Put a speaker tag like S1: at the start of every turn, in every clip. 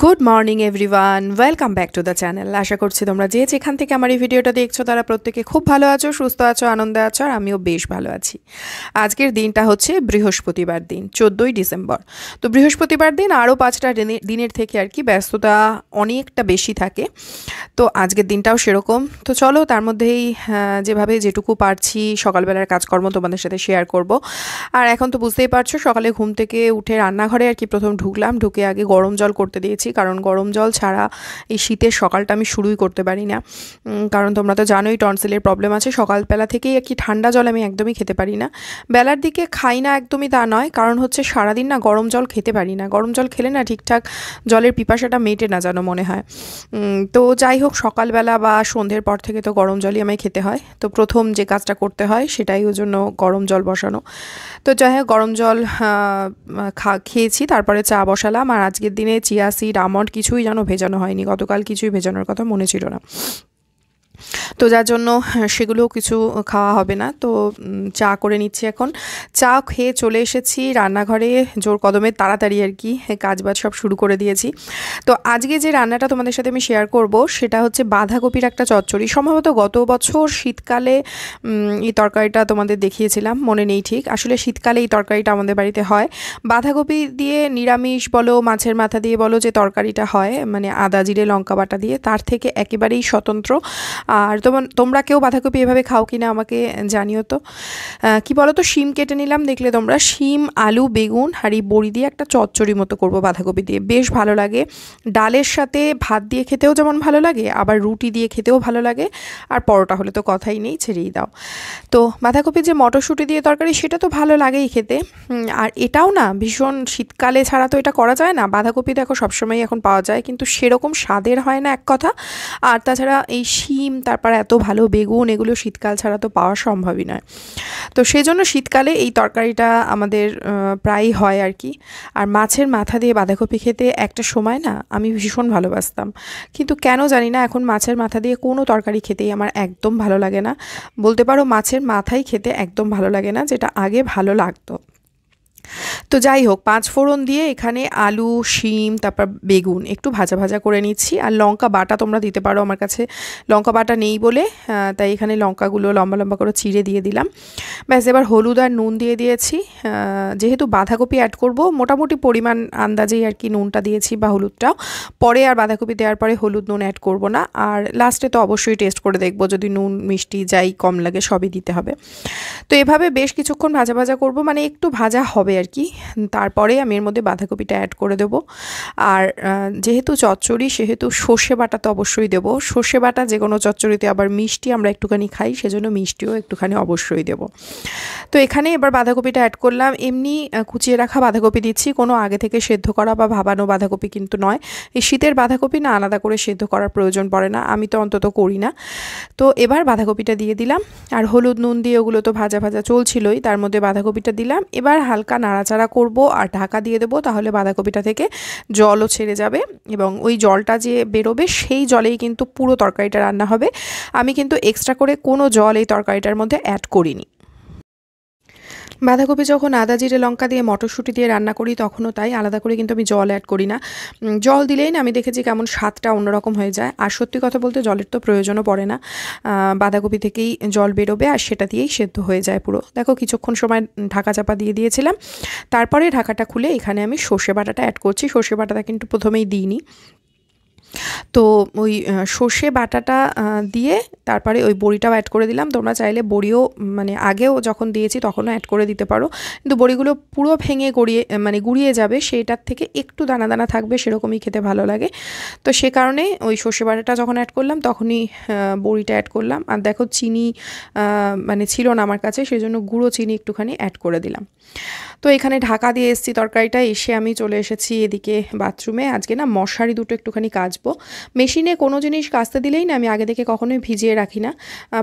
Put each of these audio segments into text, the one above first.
S1: Good morning everyone, welcome back to the channel. আশা করছি তোমরা যে যেখান থেকে আমার এই ভিডিওটা দেখছো তারা প্রত্যেকে খুব ভালো আছো, সুস্থ আছো, আনন্দে আছো, আর আমিও বেশ ভালো আছি। আজকের দিনটা হচ্ছে বৃহস্পতিবার দিন, 14ই ডিসেম্বর। তো বৃহস্পতিবার দিন আরও 5টা দিনের থেকে আর কি ব্যস্ততা অনেকটা বেশি থাকে। তো আজকের দিনটাও সেরকম। তো চলো তার মধ্যেই যেভাবে যেটুকু পারছি সকালবেলার কাজকর্ম তোমাদের সাথে শেয়ার করব। আর এখন তো বুঝতেই পারছো, সকালে ঘুম থেকে উঠে রান্নাঘরে আর কি প্রথম ঢুকে আগে গরম জল করতে দিয়েছি, কারণ গরম জল ছাড়া এই শীতের সকালটা আমি শুরুই করতে পারি না। কারণ তোমরা তো জানোই টনসিলের প্রবলেম আছে, সকালবেলা থেকেই আর কি ঠান্ডা জল আমি একদমই খেতে পারি না। বেলার দিকে খাই না একদমই তা নয়, কারণ হচ্ছে সারাদিন না গরম জল খেতে পারি না, গরম জল খেলে না ঠিকঠাক জলের পিপাসাটা মেটে না যেন মনে হয়। তো যাই হোক, সকালবেলা বা সন্ধ্যের পর থেকে তো গরম জলই আমায় খেতে হয়। তো প্রথম যে কাজটা করতে হয় সেটাই ওই জন্য গরম জল বসানো। তো যাই হোক, গরম জল খেয়েছি, তারপরে চা বসালাম। আর আজকের দিনে চিয়া সিড, আমন্ড কিছুই যেন ভেজানো হয়নি, গতকাল কিছুই ভেজানোর কথা মনে ছিল না। তো যার জন্য সেগুলোও কিছু খাওয়া হবে না। তো চা করে নিচ্ছি এখন। চা খেয়ে চলে এসেছি রান্নাঘরে, জোর কদমে তাড়াতাড়ি আর কি কাজবাজ সব শুরু করে দিয়েছি। তো আজকে যে রান্নাটা তোমাদের সাথে আমি শেয়ার করব সেটা হচ্ছে বাঁধাকপির একটা চচ্চড়ি। সম্ভবত গত বছর শীতকালে এই তরকারিটা তোমাদের দেখিয়েছিলাম, মনে নেই ঠিক। আসলে শীতকালে এই তরকারিটা আমাদের বাড়িতে হয়। বাঁধাকপি দিয়ে নিরামিষ বলো, মাছের মাথা দিয়ে বলো, যে তরকারিটা হয় মানে আদা জিরে লঙ্কা বাটা দিয়ে, তার থেকে একেবারেই স্বতন্ত্র। আর তোমরা কেউ বাঁধাকপি এভাবে খাও কিনা আমাকে জানিও তো। কি বলো তো, শিম কেটে নিলাম, দেখলে তোমরা, শিম আলু বেগুন আর এই বড়ি দিয়ে একটা চচ্চড়ি মতো করবো বাঁধাকপি দিয়ে, বেশ ভালো লাগে। ডালের সাথে ভাত দিয়ে খেতেও যেমন ভালো লাগে, আবার রুটি দিয়ে খেতেও ভালো লাগে, আর পরোটা হলে তো কথাই নেই, ছেড়েই দাও। তো বাঁধাকপির যে মটরশুঁটি দিয়ে তরকারি সেটা তো ভালো লাগেই খেতে। আর এটাও না ভীষণ, শীতকালে ছাড়া তো এটা করা যায় না। বাঁধাকপি দেখো সবসময় এখন পাওয়া যায়, কিন্তু সেরকম স্বাদের হয় না এক কথা। আর তাছাড়া এই শিম, তারপর এত ভালো বেগুন, এগুলো শীতকাল ছাড়া তো পাওয়া সম্ভবই নয়। তো সেজন্য শীতকালে এই তরকারিটা আমাদের প্রায়ই হয় আর কি। আর মাছের মাথা দিয়ে বাঁধাকপি খেতে একটা সময় না আমি ভীষণ ভালোবাসতাম, কিন্তু কেন জানি না এখন মাছের মাথা দিয়ে কোনো তরকারি খেতেই আমার একদম ভালো লাগে না। বলতে পারো মাছের মাথাই খেতে একদম ভালো লাগে না, যেটা আগে ভালো লাগতো। তো যাই হোক, 5 ফোড়ন দিয়ে এখানে আলু শিম তারপর বেগুন একটু ভাজা ভাজা করে নিচ্ছি। আর লঙ্কা বাটা তোমরা দিতে পারো, আমার কাছে লঙ্কা বাটা নেই বলে তাই এখানে লঙ্কাগুলো লম্বা লম্বা করে চিড়ে দিয়ে দিলাম। ব্যাস, এবার হলুদ আর নুন দিয়ে দিয়েছি। যেহেতু বাঁধাকপি অ্যাড করব, মোটামুটি পরিমাণ আন্দাজেই আর কি নুনটা দিয়েছি বা হলুদটাও। পরে আর বাঁধাকপি দেওয়ার পরে হলুদ নুন অ্যাড করব না। আর লাস্টে তো অবশ্যই টেস্ট করে দেখবো, যদি নুন মিষ্টি যাই কম লাগে সবই দিতে হবে। তো এভাবে বেশ কিছুক্ষণ ভাজা ভাজা করব, মানে একটু ভাজা হবে আর কি। তারপরে আমি এর মধ্যে বাঁধাকপিটা অ্যাড করে দেবো। আর যেহেতু চচ্চড়ি সেহেতু সর্ষে বাটা তো অবশ্যই দেবো। সর্ষে বাটা যে কোনো চচ্চড়িতে আবার মিষ্টি আমরা একটুখানি খাই, সেজন্য মিষ্টিও একটুখানি অবশ্যই দেবো। তো এখানে এবার বাঁধাকপিটা অ্যাড করলাম। এমনি কুচিয়ে রাখা বাঁধাকপি দিচ্ছি, কোনো আগে থেকে সেদ্ধ করা বা ভাবানো বাঁধাকপি কিন্তু নয়। এই শীতের বাঁধাকপি না আলাদা করে সেদ্ধ করার প্রয়োজন পড়ে না, আমি তো অন্তত করি না। তো এবার বাঁধাকপিটা দিয়ে দিলাম, আর হলুদ নুন দিয়ে ওগুলো তো ভাজা ভাজা চলছিলই, তার মধ্যে বাঁধাকপিটা দিলাম। এবার হালকা নাড়াচাড়া করব আর ঢাকা দিয়ে দেবো, তাহলে বাঁধাকপিটা থেকে জলও ছেড়ে যাবে এবং ওই জলটা যে বেরোবে সেই জলেই কিন্তু পুরো তরকারিটা রান্না হবে। আমি কিন্তু এক্সট্রা করে কোনো জল এই তরকারিটার মধ্যে অ্যাড করিনি। বাঁধাকপি যখন আদা জিরে লঙ্কা দিয়ে মটরশুঁটি দিয়ে রান্না করি তখনও তাই, আলাদা করে কিন্তু আমি জল অ্যাড করি না। জল দিলেই না আমি দেখেছি কেমন স্বাদটা অন্যরকম হয়ে যায়। আর সত্যি কথা বলতে জলের তো প্রয়োজনও পড়ে না, বাঁধাকপি থেকেই জল বেরোবে আর সেটা দিয়েই সেদ্ধ হয়ে যায় পুরো। দেখো কিছুক্ষণ সময় ঢাকা চাপা দিয়ে দিয়েছিলাম, তারপরে ঢাকাটা খুলে এখানে আমি সর্ষে বাটাটা অ্যাড করছি। সর্ষে বাটাটা কিন্তু প্রথমেই দিইনি। তো ওই সর্ষে বাটাটা দিয়ে তারপরে ওই বড়িটাও অ্যাড করে দিলাম। তোমরা চাইলে বড়িও মানে আগেও যখন দিয়েছি তখনও অ্যাড করে দিতে পারো, কিন্তু বড়িগুলো পুরো ভেঙে গুঁড়িয়ে যাবে, সেইটার থেকে একটু দানা দানা থাকবে, সেরকমই খেতে ভালো লাগে। তো সে কারণে ওই সর্ষে বাটাটা যখন অ্যাড করলাম তখনই বড়িটা অ্যাড করলাম। আর দেখো চিনি মানে ছিল না আমার কাছে, সেজন্য গুঁড়ো চিনি একটুখানি অ্যাড করে দিলাম। তো এখানে ঢাকা দিয়ে এসেছি তরকারিটা, এসে আমি চলে এসেছি এদিকে বাথরুমে। আজকে না মশারি দুটো একটুখানি কাচবো, কাচবো। মেশিনে কোনো জিনিস কাচতে দিলেই না আমি আগে থেকে কখনোই ভিজিয়ে রাখি না,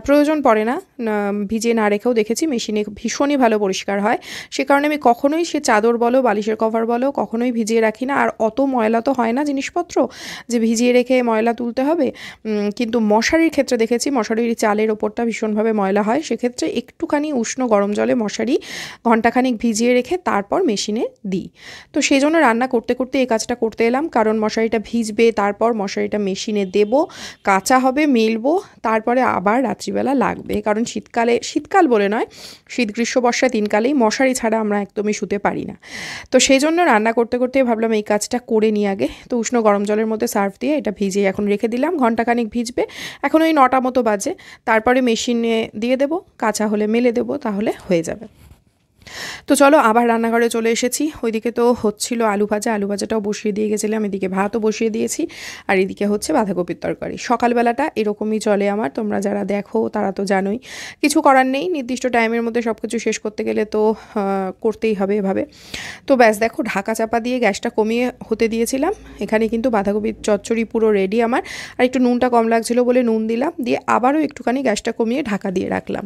S1: প্রয়োজন পড়ে না। ভিজিয়ে না রেখেও দেখেছি মেশিনে ভীষণই ভালো পরিষ্কার হয়। সে কারণে আমি কখনোই সে চাদর বলো, বালিশের কভার বলো, কখনোই ভিজিয়ে রাখি না। আর অত ময়লা তো হয় না জিনিসপত্র যে ভিজিয়ে রেখে ময়লা তুলতে হবে। কিন্তু মশারির ক্ষেত্রে দেখেছি মশারির চালের ওপরটা ভীষণভাবে ময়লা হয়। সেক্ষেত্রে একটুখানি উষ্ণ গরম জলে মশারি ঘণ্টাখানিক ভিজিয়ে রেখে তারপর মেশিনে দিই। তো সেই জন্য রান্না করতে করতে এই কাজটা করতে এলাম, কারণ মশারিটা ভিজবে, তারপর মশারিটা মেশিনে দেব, কাঁচা হবে, মেলবো, তারপরে আবার রাত্রিবেলা লাগবে। কারণ শীতকাল বলে নয়, শীত গ্রীষ্ম বর্ষা 3 কালেই মশারি ছাড়া আমরা একদমই শুতে পারি না। তো সেই জন্য রান্না করতে করতে ভাবলাম এই কাজটা করে নিই আগে। তো উষ্ণ গরম জলের মধ্যে সার্ফ দিয়ে এটা ভিজিয়ে এখন রেখে দিলাম, ঘণ্টাখানিক ভিজবে। এখন ওই 9টা মতো বাজে, তারপরে মেশিনে দিয়ে দেবো, কাঁচা হলে মেলে দেবো, তাহলে হয়ে যাবে। তো চলো আবার রান্নাঘরে চলে এসেছি। ওইদিকে তো হচ্ছিল আলু ভাজাটাও বসিয়ে দিয়ে গেছিলাম, এদিকে ভাতও বসিয়ে দিয়েছি, আর এদিকে হচ্ছে বাঁধাকপির তরকারি। সকালবেলাটা এরকমই চলে আমার, তোমরা যারা দেখো তারা তো জানোই। কিছু করার নেই, নির্দিষ্ট টাইমের মধ্যে সব কিছু শেষ করতে গেলে তো করতেই হবে এভাবে। তো ব্যাস দেখো, ঢাকা চাপা দিয়ে গ্যাসটা কমিয়ে হতে দিয়েছিলাম। এখানে কিন্তু বাঁধাকপির চচ্চড়ি পুরো রেডি আমার। আর একটু নুনটা কম লাগছিলো বলে নুন দিলাম, দিয়ে আবারও একটুখানি গ্যাসটা কমিয়ে ঢাকা দিয়ে রাখলাম।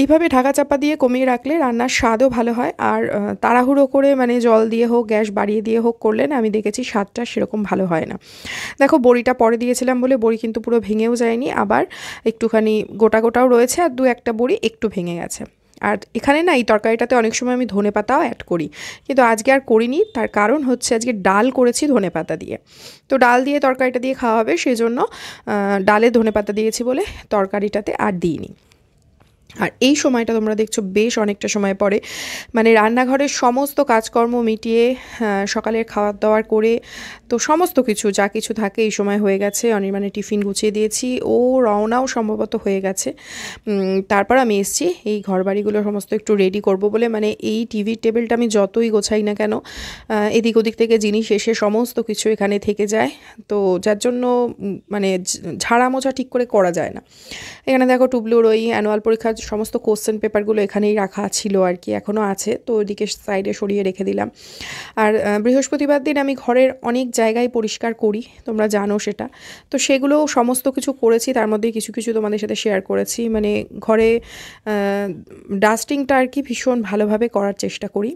S1: এইভাবে ঢাকা চাপা দিয়ে কমিয়ে রাখলে রান্নার স্বাদও ভালো হয়। আর তাড়াহুড়ো করে মানে জল দিয়ে হোক, গ্যাস বাড়িয়ে দিয়ে হোক করলে না, আমি দেখেছি স্বাদটা সেরকম ভালো হয় না। দেখো, বড়িটা পরে দিয়েছিলাম বলে বড়ি কিন্তু পুরো ভেঙেও যায়নি, আবার একটুখানি গোটা গোটাও রয়েছে, আর 2-1টা বড়ি একটু ভেঙে গেছে। আর এখানে না এই তরকারিটাতে অনেক সময় আমি ধনেপাতাও অ্যাড করি, কিন্তু আজকে আর করিনি। তার কারণ হচ্ছে আজকে ডাল করেছি ধনেপাতা দিয়ে। তো ডাল দিয়ে তরকারিটা দিয়ে খাওয়া হবে, সেই জন্য ডালে ধনেপাতা দিয়েছি বলে তরকারিটাতে আর দিইনি। আর এই সময়টা তোমরা দেখছো বেশ অনেকটা সময় পরে, মানে রান্নাঘরের সমস্ত কাজকর্ম মিটিয়ে সকালের খাওয়ার দাওয়ার করে, তো সমস্ত কিছু যা কিছু থাকে এই সময় হয়ে গেছে। অনির্বাণের টিফিন গুছিয়ে দিয়েছি, ও রওনাও সম্ভবত হয়ে গেছে। তারপর আমি এসছি এই ঘরবাড়িগুলো সমস্ত একটু রেডি করব বলে। মানে এই টিভির টেবিলটা আমি যতই গোছাই না কেন, এদিক ওদিক থেকে জিনিস এসে সমস্ত কিছু এখানে থেকে যায়, তো যার জন্য মানে ঝাড়া মোছা ঠিক করে করা যায় না। এখানে দেখো টুবলুর ওই অ্যানুয়াল পরীক্ষার সমস্ত কোশ্চেন পেপারগুলো এখানেই রাখা ছিল আর কি, এখনও আছে, তো ওইদিকে সাইডে সরিয়ে রেখে দিলাম। আর বৃহস্পতিবার দিন আমি ঘরের অনেক জায়গায় পরিষ্কার করি, তোমরা জানো সেটা। তো সেগুলো সমস্ত কিছু করেছি, তার মধ্যে কিছু কিছু তোমাদের সাথে শেয়ার করেছি। মানে ঘরে ডাস্টিংটা আর কি ভীষণ ভালোভাবে করার চেষ্টা করি।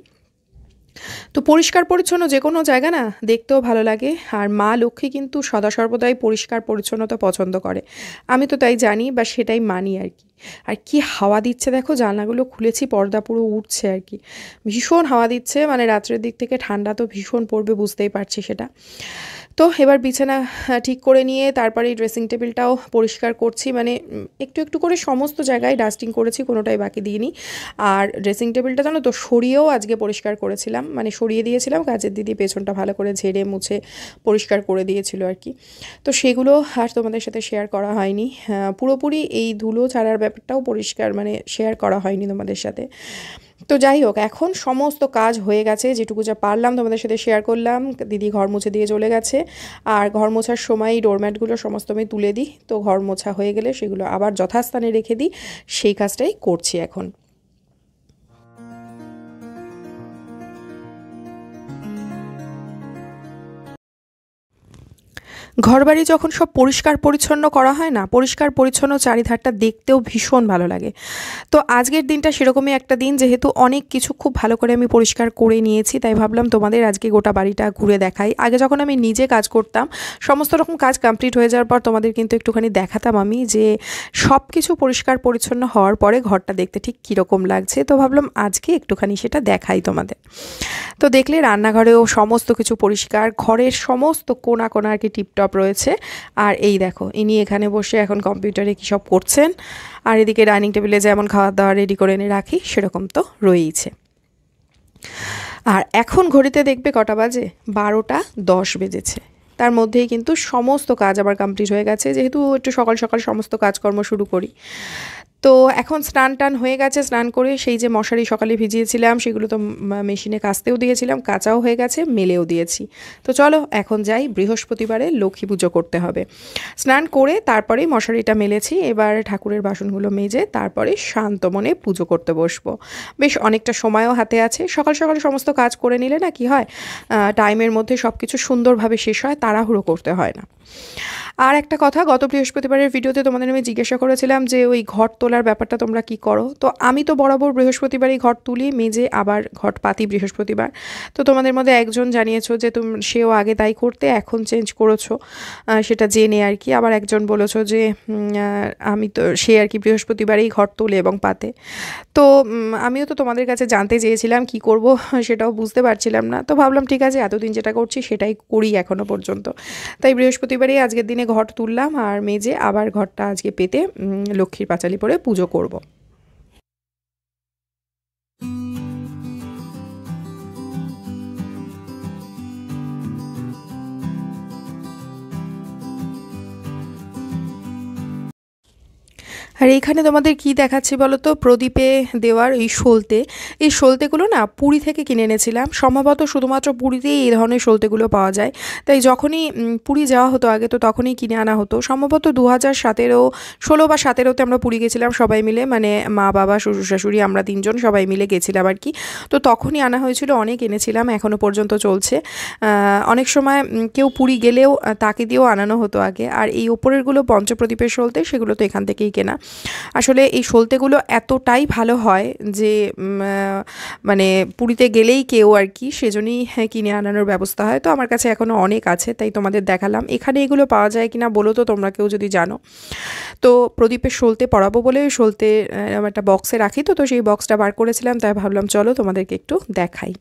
S1: তো পরিষ্কার পরিচ্ছন্ন যে কোনো জায়গা না দেখতেও ভালো লাগে। আর মা লক্ষ্মী কিন্তু সদা সর্বদাই পরিষ্কার পরিচ্ছন্নতা পছন্দ করে, আমি তো তাই জানি বা সেটাই মানি আর কি। আর কি হাওয়া দিচ্ছে দেখো, জানলাগুলো খুলেছি, পর্দা পুরো উঠছে আর কি, ভীষণ হাওয়া দিচ্ছে। মানে রাত্রের দিক থেকে ঠান্ডা তো ভীষণ পড়বে, বুঝতেই পারছি সেটা। তো এবার বিছানা ঠিক করে নিয়ে তারপরে এই ড্রেসিং টেবিলটাও পরিষ্কার করছি। মানে একটু একটু করে সমস্ত জায়গায় ডাস্টিং করেছি, কোনোটাই বাকি দিইনি। আর ড্রেসিং টেবিলটা জানো তো সরিয়েও আজকে পরিষ্কার করেছিলাম, মানে সরিয়ে দিয়েছিলাম, কাজের দিদি পেছনটা ভালো করে ঝেড়ে মুছে পরিষ্কার করে দিয়েছিল আর কি। তো সেগুলো আর তোমাদের সাথে শেয়ার করা হয়নি, পুরোপুরি এই ধুলো ছাড়ার ব্যাপারটাও পরিষ্কার মানে শেয়ার করা হয়নি তোমাদের সাথে। তো যাই হোক, এখন সমস্ত কাজ হয়ে গেছে, যেটুকু যা পারলাম তোমাদের সাথে শেয়ার করলাম। দিদি ঘর মুছে দিয়ে চলে গেছে, আর ঘর মোছার সময় ডোরম্যাটগুলো সমস্ত আমি তুলে দিই। তো ঘর মোছা হয়ে গেলে সেগুলো আবার যথাস্থানে রেখে দিই, সেই কাজটাই করছি এখন। ঘরবাড়ি যখন সব পরিষ্কার পরিচ্ছন্ন করা হয় না, পরিষ্কার পরিচ্ছন্ন চারিধারটা দেখতেও ভীষণ ভালো লাগে। তো আজকের দিনটা সেরকমই একটা দিন, যেহেতু অনেক কিছু খুব ভালো করে আমি পরিষ্কার করে নিয়েছি, তাই ভাবলাম তোমাদের আজকে গোটা বাড়িটা ঘুরে দেখাই। আগে যখন আমি নিজে কাজ করতাম, সমস্ত রকম কাজ কমপ্লিট হয়ে যাওয়ার পর তোমাদের কিন্তু একটুখানি দেখাতাম আমি যে সব কিছু পরিষ্কার পরিচ্ছন্ন হওয়ার পরে ঘরটা দেখতে ঠিক কীরকম লাগছে। তো ভাবলাম আজকে একটুখানি সেটা দেখাই তোমাদের। তো দেখলে রান্নাঘরেও সমস্ত কিছু পরিষ্কার, ঘরের সমস্ত কোণা কোণা আর কি টিপটপ রয়েছে। আর এই দেখো, ইনি এখানে বসে এখন কম্পিউটারে কী সব করছেন। আর এদিকে ডাইনিং টেবিলে যেমন খাওয়ার দাওয়া রেডি করে এনে রাখি, সেরকম তো রয়েইছে। আর এখন ঘড়িতে দেখবে কটা বাজে, 12টা 10 বেজেছে। তার মধ্যেই কিন্তু সমস্ত কাজ আবার কমপ্লিট হয়ে গেছে, যেহেতু একটু সকাল সকাল সমস্ত কাজকর্ম শুরু করি। তো এখন স্নান টান হয়ে গেছে, স্নান করে সেই যে মশারি সকালে ভিজিয়েছিলাম সেগুলো তো মেশিনে কাচতেও দিয়েছিলাম, কাচাও হয়ে গেছে, মেলেও দিয়েছি। তো চলো এখন যাই, বৃহস্পতিবারে লক্ষ্মী পুজো করতে হবে। স্নান করে তারপরেই মশারিটা মেলেছি, এবার ঠাকুরের বাসনগুলো মেজে তারপরে শান্ত মনে পুজো করতে বসবো। বেশ অনেকটা সময়ও হাতে আছে, সকাল সকাল সমস্ত কাজ করে নিলে না কি হয়, টাইমের মধ্যে সব কিছু সুন্দরভাবে শেষ হয়, তাড়াহুড়ো করতে হয় না। আর একটা কথা, গত বৃহস্পতিবারের ভিডিওতে তোমাদের আমি জিজ্ঞাসা করেছিলাম যে ওই ঘট তোলার ব্যাপারটা তোমরা কি করো। তো আমি তো বরাবর বৃহস্পতিবারই ঘট তুলি, মেজে আবার ঘট পাতি বৃহস্পতিবার। তো তোমাদের মধ্যে একজন জানিয়েছো যে সেও আগে তাই করতে, এখন চেঞ্জ করেছো, সেটা জেনে আর কি। আবার একজন বলেছো যে আমি তো সে আর কি বৃহস্পতিবারেই ঘট তোলে এবং পাতে। তো আমিও তো তোমাদের কাছে জানতে চেয়েছিলাম কি করব সেটাও বুঝতে পারছিলাম না। তো ভাবলাম ঠিক আছে, এতদিন যেটা করছি সেটাই করি এখনো পর্যন্ত। তাই বৃহস্পতিবারই আজকের দিনে ঘট তুললাম, আর মেজে আবার ঘরটা আজকে পেতে লক্ষ্মীর পাঁচালি পরে পুজো করব। আর এইখানে তোমাদের কি দেখাচ্ছি বলো তো, প্রদীপে দেওয়ার এই সলতেগুলো না পুরী থেকে কিনে এনেছিলাম। সম্ভবত শুধুমাত্র পুরীতেই এই ধরনের সলতেগুলো পাওয়া যায়। তাই যখনই পুরী যাওয়া হতো আগে, তো তখনই কিনে আনা হতো। সম্ভবত 2016 বা 17তে আমরা পুরী গেছিলাম সবাই মিলে, মানে মা বাবা শ্বশুর শাশুড়ি আমরা 3জন সবাই মিলে গেছিলাম আর কি। তো তখনই আনা হয়েছিল, অনেক এনেছিলাম, এখনও পর্যন্ত চলছে। অনেক সময় কেউ পুরী গেলেও তাকে দিয়েও আনানো হতো আগে। আর এই ওপরেরগুলো পঞ্চপ্রদীপের সলতে, সেগুলো তো এখান থেকেই কেনা। আসলে এই সলতেগুলো এতটাই ভালো হয় যে মানে পুরীতে গেলেই কেউ আর কি সেজন্যই কিনে আনানোর ব্যবস্থা হয়। তো আমার কাছে এখনও অনেক আছে, তাই তোমাদের দেখালাম। এখানে এগুলো পাওয়া যায় কিনা বলো তো তোমরা কেউ যদি জানো। তো প্রদীপের সলতে পরাবো বলে সলতে একটা বক্সে রাখি, তো সেই বক্সটা বার করেছিলাম, তাই ভাবলাম চলো তোমাদেরকে একটু দেখাই।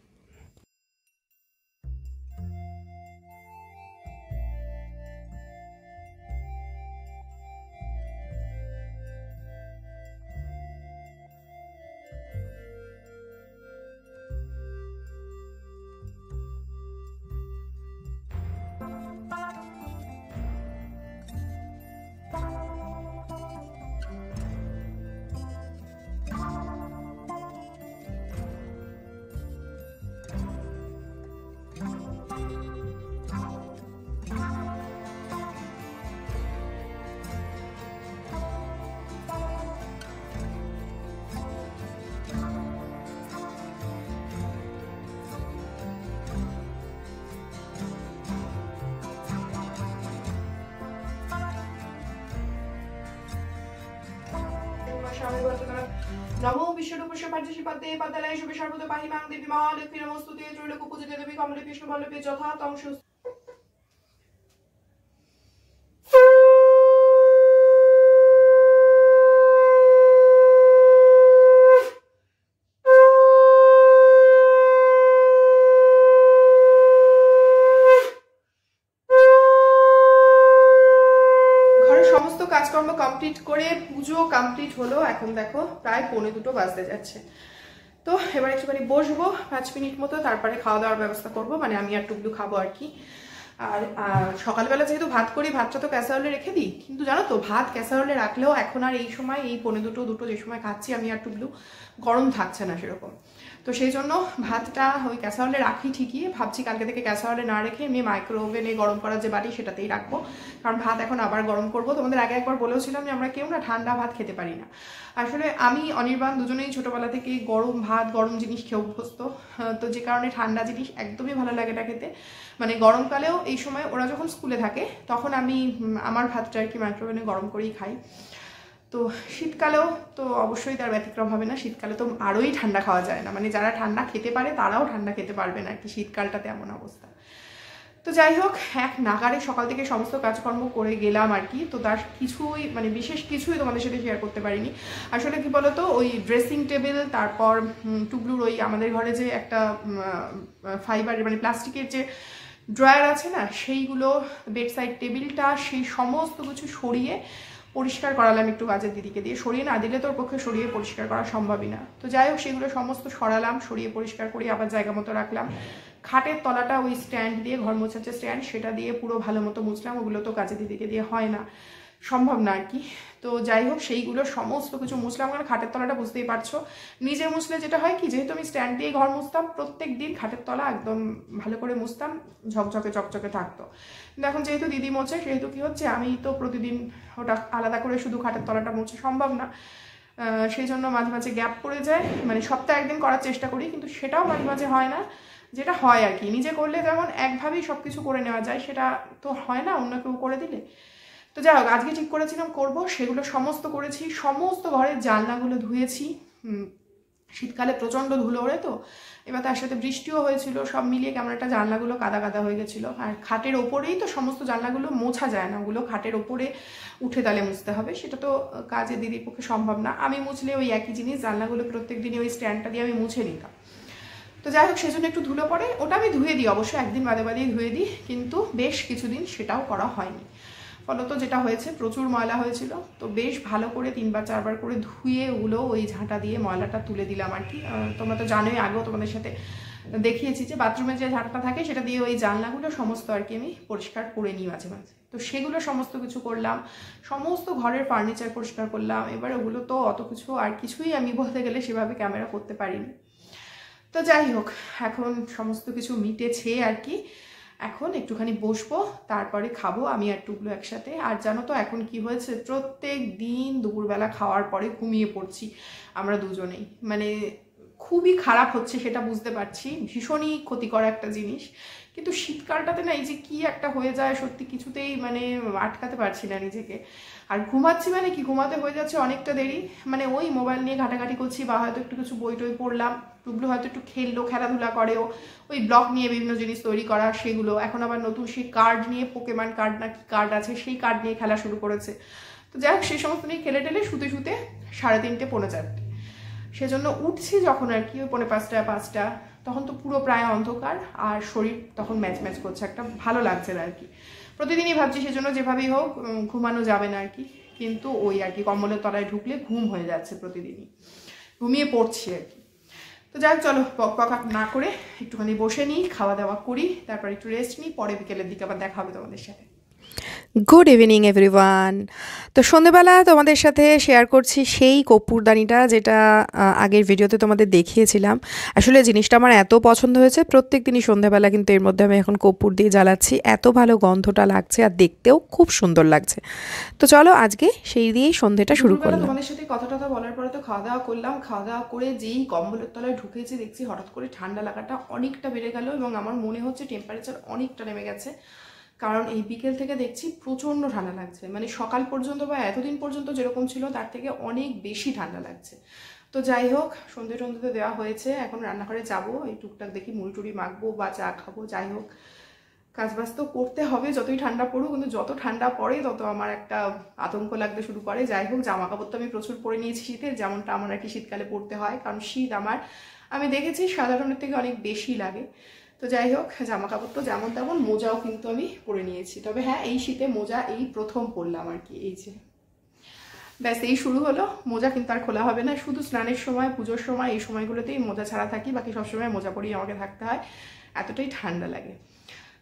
S1: নমো বিশ্বরূপস্য পার্যসী পদ্মে পদ্মালয়ে শুভে সর্বত পাহি মাং দেবী মহালক্ষ্মী নমস্তুতে ত্রৈলোক্য পূজিতে দেবী কমলে বিষ্ণু বল্লভে যথা তংশ। কাজকর্ম কমপ্লিট করে পুজো কমপ্লিট হলো, এখন দেখো প্রায় 1:45 বাজতে যাচ্ছে। তো এবার একটুখানি বসবো 5 মিনিট মতো, তারপরে খাওয়া দাওয়ার ব্যবস্থা করব, মানে আমি আর টুকলু খাবো আর কি। আর সকালবেলা যেহেতু ভাত করি, ভাতটা তো ক্যাসারোলে রেখে দিই, কিন্তু জানো তো ভাত ক্যাসারোলে রাখলেও এখন আর এই সময় এই 1:45 যে সময় খাচ্ছি আমি আর টুকলু, গরম থাকছে না সেরকম। তো সেই জন্য ভাতটা ওই ক্যাসারোলে রাখি ঠিকই, ভাবছি কালকে থেকে ক্যাসারোলে না রেখে এমনি মাইক্রো ওভেনে গরম করার যে বাটি সেটাতেই রাখবো, কারণ ভাত এখন আবার গরম করব। তোমাদের আগে একবার বলেছিলাম যে আমরা কেউ না ঠান্ডা ভাত খেতে পারি না। আসলে আমি অনির্বাণ দুজনেই ছোটোবেলা থেকে গরম ভাত গরম জিনিস খেয়ে অভ্যস্ত, তো যে কারণে ঠান্ডা জিনিস একদমই ভালো লাগে না খেতে। মানে গরমকালেও এই সময় ওরা যখন স্কুলে থাকে তখন আমি আমার ভাতটা আর কি মাইক্রোওভেনে গরম করেই খাই। তো শীতকালেও তো অবশ্যই তার ব্যতিক্রম হবে না, শীতকালে তো আরোই ঠান্ডা খাওয়া যায় না, মানে যারা ঠান্ডা খেতে পারে তারাও ঠান্ডা খেতে পারবে না আর কি, শীতকালটাতে এমন অবস্থা। তো যাই হোক, এক নাগারে সকাল থেকে সমস্ত কাজকর্ম করে গেলাম আর কি। তো তার কিছুই মানে বিশেষ কিছুই তোমাদের সাথে শেয়ার করতে পারিনি। আসলে কি বলতো, ওই ড্রেসিং টেবিল, তারপর টুকলুর ওই আমাদের ঘরে যে একটা ফাইবারের মানে প্লাস্টিকের যে ড্রয়ার আছে না, সেইগুলো, বেডসাইড টেবিলটা, সেই সমস্ত কিছু সরিয়ে পরিষ্কার করালাম একটু কাজের দিদিকে দিয়ে। সরিয়ে না দিলে তোর পক্ষে সরিয়ে পরিষ্কার করা সম্ভবই না। তো যাই হোক, সেগুলো সমস্ত সরালাম, সরিয়ে পরিষ্কার করে আবার জায়গা মতো রাখলাম। খাটের তলাটা ওই স্ট্যান্ড দিয়ে, ঘর মোছার যে স্ট্যান্ড, সেটা দিয়ে পুরো ভালো মতো মুছলাম। ওগুলো তো কাজের দিদিকে দিয়ে হয় না, সম্ভব না আর কি। তো যাই হোক সেইগুলো সমস্ত কিছু মুছলাম, কারণ খাটের তলাটা বুঝতেই পারছো নিজে মুছলে যেটা হয় কি, যেহেতু আমি স্ট্যান্ড দিয়ে ঘর মুছতাম প্রত্যেক দিন খাটের তলা একদম ভালো করে মুছতাম, ঝকঝকে চকচকে থাকতো। কিন্তু এখন যেহেতু দিদি মোছে সেহেতু কি হচ্ছে, আমি তো প্রতিদিন ওটা আলাদা করে শুধু খাটের তলাটা মুছে সম্ভব না, সেই জন্য মাঝে মাঝে গ্যাপ পড়ে যায়, মানে সপ্তাহে একদিন করার চেষ্টা করি, কিন্তু সেটাও মাঝে মাঝে হয় না। যেটা হয় আর কি, নিজে করলে যেমন একভাবেই সব কিছু করে নেওয়া যায়, সেটা তো হয় না অন্য কেউ করে দিলে। তো যাই হোক, আজকে ঠিক করেছিলাম করব, সেগুলো সমস্ত করেছি, সমস্ত ঘরের জানলাগুলো ধুয়েছি। শীতকালে প্রচণ্ড ধুলো ওড়ে, তো এবার তার সাথে বৃষ্টিও হয়েছিল, সব মিলিয়ে কেমন একটা জানলাগুলো কাদা কাদা হয়ে গেছিলো। আর খাটের ওপরেই তো সমস্ত জানলাগুলো মোছা যায় না, ওগুলো খাটের ওপরে উঠে তালে মুছতে হবে, সেটা তো কাজে দিদির পক্ষে সম্ভব না। আমি মুছলে ওই একই জিনিস, জানলাগুলো প্রত্যেক দিনই ওই স্ট্যান্ডটা দিয়ে আমি মুছে নিতাম। তো যাই হোক, সেজন্য একটু ধুলো পড়ে, ওটা আমি ধুয়ে দিই অবশ্য, একদিন বাদে বাদেই ধুয়ে দিই, কিন্তু বেশ কিছুদিন সেটাও করা হয়নি। ফলত যেটা হয়েছে, প্রচুর ময়লা হয়েছিল, তো বেশ ভালো করে 3বার 4বার করে ধুয়ে ওগুলো ওই ঝাঁটা দিয়ে ময়লাটা তুলে দিলাম আর কি। তোমরা তো জানোই, আগেও তোমাদের সাথে দেখিয়েছি যে বাথরুমে যে ঝাঁটাটা থাকে সেটা দিয়ে ওই জানলাগুলো সমস্ত আর কি আমি পরিষ্কার করে নিই মাঝে মাঝে। তো সেগুলো সমস্ত কিছু করলাম, সমস্ত ঘরের ফার্নিচার পরিষ্কার করলাম। এবার ওগুলো তো অত কিছু আর কিছুই আমি বলতে গেলে সেভাবে ক্যামেরা করতে পারিনি। তো যাই হোক, এখন সমস্ত কিছু মিটেছে আর কি, এখন একটুখানি বসবো, তারপরে খাবো আমি আর টুকলু একসাথে। আর জানো তো এখন কি হয়েছে, প্রত্যেক দিন দুপুরবেলা খাওয়ার পরে ঘুমিয়ে পড়ছি আমরা দুজনেই, মানে খুবই খারাপ হচ্ছে সেটা বুঝতে পারছি, ভীষণই ক্ষতিকর একটা জিনিস। কিন্তু শীতকালটাতে না এই যে কি একটা হয়ে যায় সত্যি, কিছুতেই মানে আটকাতে পারছি না নিজেকে। আর ঘুমাচ্ছি মানে কি, ঘুমাতে হয়ে যাচ্ছে অনেকটা দেরি, মানে ওই মোবাইল নিয়ে ঘাটাঘাটি করছি, বা হয়তো একটু কিছু বই টই পড়লাম, টুকলু হয়তো একটু খেললো, খেলাধুলা করেও, ওই ব্লক নিয়ে বিভিন্ন জিনিস তৈরি করা সেগুলো, এখন আবার নতুন সেই কার্ড নিয়ে, পোকেমন কার্ড না কি কার্ড আছে, সেই কার্ড নিয়ে খেলা শুরু করেছে। তো যাই হোক, সেই সমস্ত নিয়ে খেলে টেলে শুতে শুতে 3:30 পৌনে 4টে, সেজন্য উঠছি যখন আর কি ওই 4:45 5টা, তখন তো পুরো প্রায় অন্ধকার, আর শরীর তখন ম্যাচ ম্যাচ করছে, একটা ভালো লাগছে না আর কি। প্রতিদিনই ভাবছি সেজন্য যেভাবেই হোক ঘুমানো যাবে না আর কি, কিন্তু ওই আর কি কম্বলের তলায় ঢুকলে ঘুম হয়ে যাচ্ছে, প্রতিদিনই ঘুমিয়ে পড়ছি আর কি। তো যাই হোক, চলো পক পক না করে একটুখানি বসে নিই, খাওয়া দাওয়া করি, তারপর একটু রেস্ট নিই, পরে বিকেলের দিকে আবার দেখা হবে তোমাদের সাথে। Good evening everyone. তো সন্ধেবেলা তোমাদের সাথে শেয়ার করছি সেই কর্পূরদানিটা, যেটা আগের ভিডিওতে তোমাদের দেখিয়েছিলাম। আসলে জিনিসটা আমার এত পছন্দ হয়েছে, প্রত্যেক দিনই সন্ধেবেলা কিন্তু এর মধ্যে আমি এখন কর্পূর দিয়ে জ্বালাচ্ছি, এত ভালো গন্ধটা লাগছে আর দেখতেও খুব সুন্দর লাগছে। তো চলো আজকে সেই দিয়েই সন্ধেটা শুরু করলাম। তোমাদের সাথে কথা টথা বলার পরে তো খাওয়া দাওয়া করলাম, খাওয়া দাওয়া করে যেই কম্বলের তলায় ঢুকেছি দেখছি হঠাৎ করে ঠান্ডা লাগাটা অনেকটা বেড়ে গেল, এবং আমার মনে হচ্ছে টেম্পারেচার অনেকটা নেমে গেছে, কারণ এই বিকেল থেকে দেখছি প্রচণ্ড ঠান্ডা লাগছে, মানে সকাল পর্যন্ত বা এতদিন পর্যন্ত যেরকম ছিল তার থেকে অনেক বেশি ঠান্ডা লাগছে। তো যাই হোক, সন্ধে টন্ধে দেওয়া হয়েছে, এখন রান্নাঘরে যাবো, এই টুকটাক দেখি মুড়ি টুড়ি মাখবো বা চা খাবো। যাই হোক, কাজবাজ তো করতে হবে যতই ঠান্ডা পড়ুক, কিন্তু যত ঠান্ডা পড়ে তত আমার একটা আতঙ্ক লাগতে শুরু করে। যাই হোক, জামা কাপড় তো আমি প্রচুর পরে নিয়েছি শীতের, যেমনটা আমার আর কি শীতকালে পড়তে হয়, কারণ শীত আমার আমি দেখেছি সাধারণের থেকে অনেক বেশি লাগে। তো যাই হোক, জামা কাপড় তো যেমন তেমন, মোজাও কিন্তু আমি পরে নিয়েছি। তবে হ্যাঁ, এই শীতে মোজা এই প্রথম পরলাম আর কি, এই যে ব্যাস এই শুরু হলো। মোজা কিন্তু আর খোলা হবে না, শুধু স্নানের সময়, পুজোর সময়, এই সময়গুলোতেই মোজা ছাড়া থাকি, বাকি সবসময় মোজা পরেই আমাকে থাকতে হয়, এতটাই ঠান্ডা লাগে।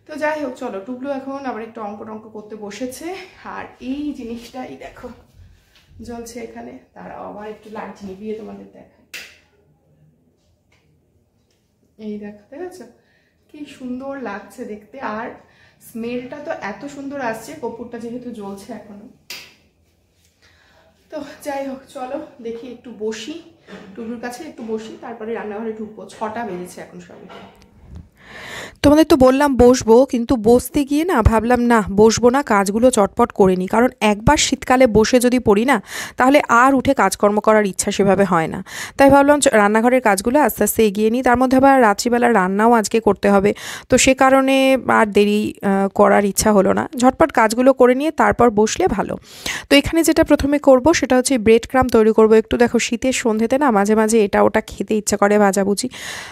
S1: তো যাই হোক, চলো, টুকলু এখন আবার একটু অঙ্ক টঙ্ক করতে বসেছে, আর এই জিনিসটা এই দেখো জ্বলছে এখানে, তারা আবার একটু লাইট নিভিয়ে তোমাদের দেখায়, এই দেখতে গেছো কি সুন্দর লাগছে দেখতে, আর স্মেলটা তো এত সুন্দর আসছে, কর্পূরটা যেহেতু জ্বলছে এখনো। তো যাই হোক, চলো দেখি একটু বসি, টুকলুর কাছে একটু বসি, তারপরে রান্নাঘরে ঢুকবো। 6টা বেজেছে এখন সবে। তোমাদের তো বললাম বসবো, কিন্তু বসতে গিয়ে না ভাবলাম না বসবো না, কাজগুলো চটপট করে নিই, কারণ একবার শীতকালে বসে যদি পড়ি না তাহলে আর উঠে কাজকর্ম করার ইচ্ছা সেভাবে হয় না। তাই ভাবলাম রান্নাঘরের কাজগুলো আস্তে আস্তে এগিয়ে নিই, তার মধ্যে আবার রাত্রিবেলা রান্নাও আজকে করতে হবে, তো সে কারণে আর দেরি করার ইচ্ছা হলো না, ঝটপট কাজগুলো করে নিয়ে তারপর বসলে ভালো। তো এখানে যেটা প্রথমে করব সেটা হচ্ছে ব্রেড ক্রাম্ব তৈরি করব। একটু দেখো শীতের সন্ধ্যেতে না মাঝে মাঝে এটা ওটা খেতে ইচ্ছা করে ভাজাভুজি,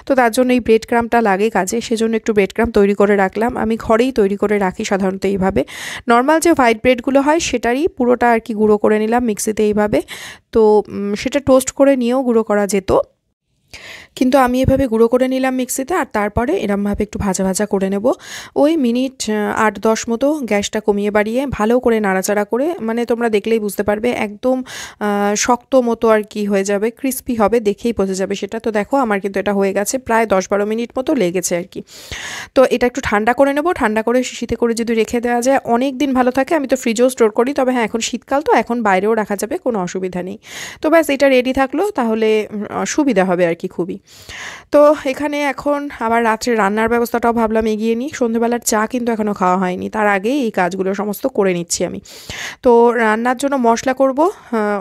S1: তো তার জন্য এই ব্রেড ক্রাম্বটা লাগে কাজে, সেজন্য একটু ব্রেড ক্রাম্ব তৈরি করে রাখলাম। আমি ঘরেই তৈরি করে রাখি সাধারণত এইভাবে, নর্মাল যে হোয়াইট ব্রেডগুলো হয় সেটারই পুরোটা আর কি গুঁড়ো করে নিলাম মিক্সিতে এইভাবে, তো সেটা টোস্ট করে নিয়েও গুঁড়ো করা যেত, কিন্তু আমি এভাবে গুঁড়ো করে নিলাম মিক্সিতে, আর তারপরে এরমভাবে একটু ভাজা ভাজা করে নেব। ওই মিনিট 8-10 মতো গ্যাসটা কমিয়ে বাড়িয়ে ভালো করে নাড়াচাড়া করে, মানে তোমরা দেখলেই বুঝতে পারবে একদম শক্ত মতো আর কি হয়ে যাবে, ক্রিস্পি হবে, দেখেই বোঝা যাবে সেটা। তো দেখো আমার কিন্তু এটা হয়ে গেছে, প্রায় 10-12 মিনিট মতো লেগেছে আর কি। তো এটা একটু ঠান্ডা করে নেব, ঠান্ডা করে শিশিতে করে যদি রেখে দেওয়া যায় অনেক দিন ভালো থাকে। আমি তো ফ্রিজেও স্টোর করি, তবে হ্যাঁ এখন শীতকাল তো এখন বাইরেও রাখা যাবে, কোনো অসুবিধা নেই। তো ব্যাস এটা রেডি থাকলো, তাহলে সুবিধা হবে আর কি খুবই। তো এখানে এখন আবার রাত্রে রান্নার ব্যবস্থাটাও ভাবলাম এগিয়ে নিই। সন্ধ্যেবেলার চা কিন্তু এখনও খাওয়া হয়নি, তার আগেই এই কাজগুলো সমস্ত করে নিচ্ছি আমি। তো রান্নার জন্য মশলা করব,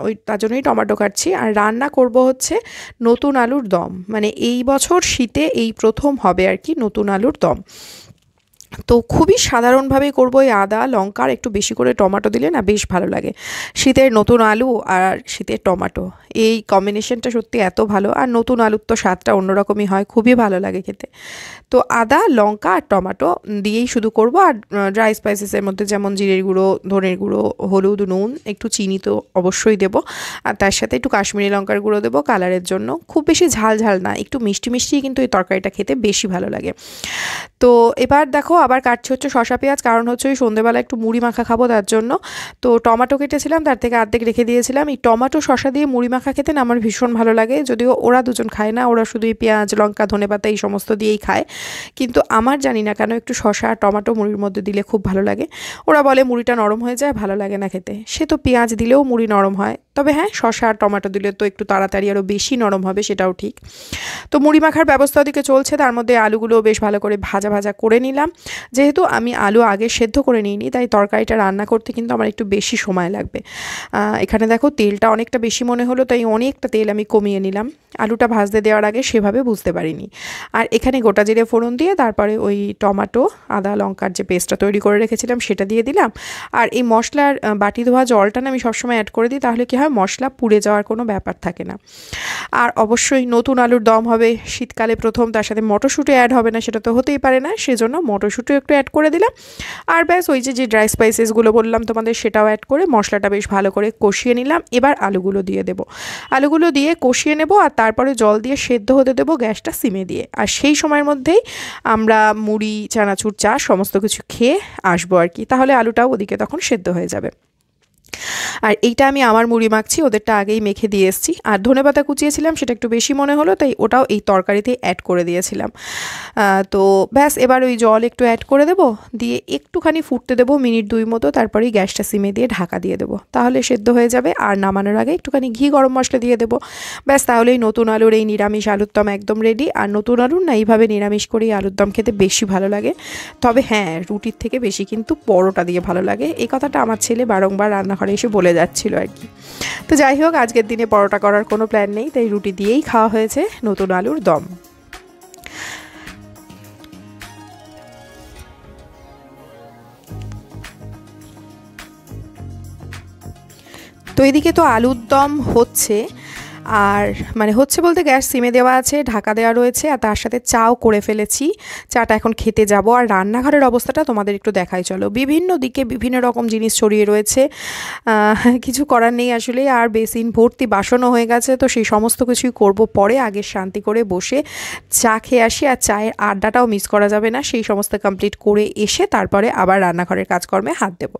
S1: ওই তার জন্যই টমেটো কাটছি। আর রান্না করব হচ্ছে নতুন আলুর দম, মানে এই বছর শীতে এই প্রথম হবে আর কি নতুন আলুর দম। তো খুবই সাধারণভাবেই করবো, এই আদা লঙ্কার একটু বেশি করে টমেটো দিলে না বেশ ভালো লাগে। শীতের নতুন আলু আর শীতের টমেটো, এই কম্বিনেশনটা সত্যি এত ভালো। আর নতুন আলুর তো স্বাদটা অন্যরকমই হয়, খুবই ভালো লাগে খেতে। তো আদা লঙ্কা আর টমেটো দিয়েই শুধু করব। আর ড্রাই স্পাইসেসের মধ্যে যেমন জিরের গুঁড়ো, ধনের গুঁড়ো, হলুদ, নুন, একটু চিনি তো অবশ্যই দেবো। আর তার সাথে একটু কাশ্মীরি লঙ্কার গুঁড়ো দেবো কালারের জন্য। খুব বেশি ঝাল ঝাল না, একটু মিষ্টি মিষ্টিই কিন্তু এই তরকারিটা খেতে বেশি ভালো লাগে। তো এবার দেখো আবার কাটছি হচ্ছে শসা পেঁয়াজ, কারণ হচ্ছে ওই সন্ধ্যেবেলা একটু মুড়ি মাখা খাবো তার জন্য। তো টমেটো কেটেছিলাম, তার থেকে অর্ধেক রেখে দিয়েছিলাম। এই টমেটো শসা দিয়ে মুড়ি মাখা খেতে না আমার ভীষণ ভালো লাগে, যদিও ওরা দুজন খায় না, ওরা শুধু এই পেঁয়াজ লঙ্কা ধনেপাতা এই সমস্ত দিয়েই খায়। কিন্তু আমার জানি না কেন একটু শসা আর টমেটো মুড়ির মধ্যে দিলে খুব ভালো লাগে। ওরা বলে মুড়িটা নরম হয়ে যায়, ভালো লাগে না খেতে। সে তো পেঁয়াজ দিলেও মুড়ি নরম হয়, তবে হ্যাঁ শসা আর টমেটো দিলে তো একটু তাড়াতাড়ি আরও বেশি নরম হবে, সেটাও ঠিক। তো মুড়ি মাখার ব্যবস্থা ওদিকে চলছে, তার মধ্যে আলুগুলো বেশ ভালো করে ভাজা ভাজা করে নিলাম। যেহেতু আমি আলু আগে সেদ্ধ করে নিইনি, তাই তরকারিটা রান্না করতে কিন্তু আমার একটু বেশি সময় লাগবে। এখানে দেখো তেলটা অনেকটা বেশি মনে হলো, তাই অনেকটা তেল আমি কমিয়ে নিলাম। আলুটা ভাজতে দেওয়ার আগে সেভাবে বুঝতে পারিনি। আর এখানে গোটা জিরে ফোড়ন দিয়ে তারপরে ওই টমেটো আদা লঙ্কার যে পেস্টটা তৈরি করে রেখেছিলাম সেটা দিয়ে দিলাম। আর এই মশলার বাটি ধোয়া জলটা না আমি সবসময় অ্যাড করে দিই, তাহলে কি হয় মশলা পুড়ে যাওয়ার কোনো ব্যাপার থাকে না। আর অবশ্যই নতুন আলুর দম হবে শীতকালে প্রথম, তার সাথে মটরশুঁটি অ্যাড হবে না সেটা তো হতেই পারে না, সেজন্য মটরশুঁটিও একটু অ্যাড করে দিলাম। আর ব্যাস ওই যে ড্রাই স্পাইসেসগুলো বললাম তোমাদের সেটাও অ্যাড করে মশলাটা বেশ ভালো করে কষিয়ে নিলাম। এবার আলুগুলো দিয়ে দেবো, আলুগুলো দিয়ে কষিয়ে নেব, আর তারপরে জল দিয়ে সেদ্ধ হতে দেবো গ্যাসটা সিমে দিয়ে। আর সেই সময়ের মধ্যেই আমরা মুড়ি চানাচুর চা সমস্ত কিছু খেয়ে আসবো আর কি, তাহলে আলুটাও ওদিকে তখন সেদ্ধ হয়ে যাবে। আর এইটা আমি আমার মুড়ি মাখছি, ওদেরটা আগেই মেখে দিয়ে এসেছি। আর ধনেপাতা কুচিয়েছিলাম সেটা একটু বেশি মনে হলো, তাই ওটাও এই তরকারিতেই অ্যাড করে দিয়েছিলাম। তো ব্যাস এবার ওই জল একটু অ্যাড করে দেবো, দিয়ে একটুখানি ফুটতে দেবো মিনিট 2 মতো, তারপরেই গ্যাসটা সিমে দিয়ে ঢাকা দিয়ে দেবো, তাহলে সেদ্ধ হয়ে যাবে। আর নামানোর আগে একটুখানি ঘি গরম মশলা দিয়ে দেবো, ব্যাস তাহলেই নতুন আলুর এই নিরামিষ আলুর দম একদম রেডি। আর নতুন আলুর না এইভাবে নিরামিষ করেই আলুর দম খেতে বেশি ভালো লাগে, তবে হ্যাঁ রুটির থেকে বেশি কিন্তু পরোটা দিয়ে ভালো লাগে। এই কথাটা আমার ছেলে বারংবার রান্নাঘরে এসে বলে যাচ্ছিল আর কি। তো যাই হোক আজকের দিনে পরোটা করার কোনো প্ল্যান নেই, তাই রুটি দিয়েই খাওয়া হয়েছে নতুন আলুর দম। তো এদিকে তো আলুর দম হচ্ছে, আর মানে হচ্ছে বলতে গ্যাস সিমে দেওয়া আছে, ঢাকা দেওয়া রয়েছে, আর তার সাথে চাও করে ফেলেছি। চাটা এখন খেতে যাব। আর রান্নাঘরের অবস্থাটা তোমাদের একটু দেখাই চলো, বিভিন্ন দিকে বিভিন্ন রকম জিনিস ছড়িয়ে রয়েছে, কিছু করার নেই আসলে। আর বেসিন ভর্তি বাসনও হয়ে গেছে, তো সেই সমস্ত কিছুই করব পরে, আগে শান্তি করে বসে চা খেয়ে আসি। আর চায়ের আড্ডাটাও মিস করা যাবে না, সেই সমস্ত কমপ্লিট করে এসে তারপরে আবার রান্নাঘরের কাজকর্মে হাত দেব।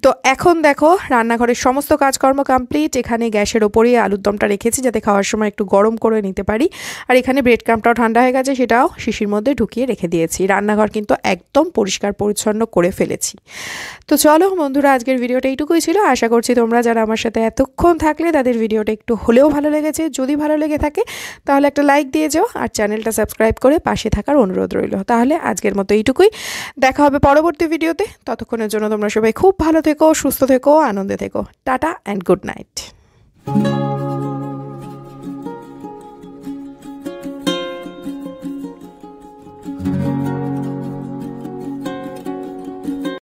S1: তো এখন দেখো রান্নাঘরের সমস্ত কাজকর্ম কমপ্লিট, এখানে গ্যাসের ওপরেই আলুর দমটা রেখেছি যাতে খাওয়ার সময় একটু গরম করে নিতে পারি। আর এখানে ব্রেড ক্রাম্পটাও ঠান্ডা হয়ে গেছে, সেটাও শিশির মধ্যে ঢুকিয়ে রেখে দিয়েছি। রান্নাঘর কিন্তু একদম পরিষ্কার পরিচ্ছন্ন করে ফেলেছি। তো চলো বন্ধুরা, আজকের ভিডিওটা এইটুকুই ছিল। আশা করছি তোমরা যারা আমার সাথে এতক্ষণ থাকলে তাদের ভিডিওটা একটু হলেও ভালো লেগেছে। যদি ভালো লেগে থাকে তাহলে একটা লাইক দিয়ে যাও, আর চ্যানেলটা সাবস্ক্রাইব করে পাশে থাকার অনুরোধ রইল। তাহলে আজকের মতো এইটুকুই, দেখা হবে পরবর্তী ভিডিওতে। ততক্ষণের জন্য তোমরা সবাই খুব ভালো থেকো, সুস্থ থেকো, আনন্দে থেকো। Tata and good night.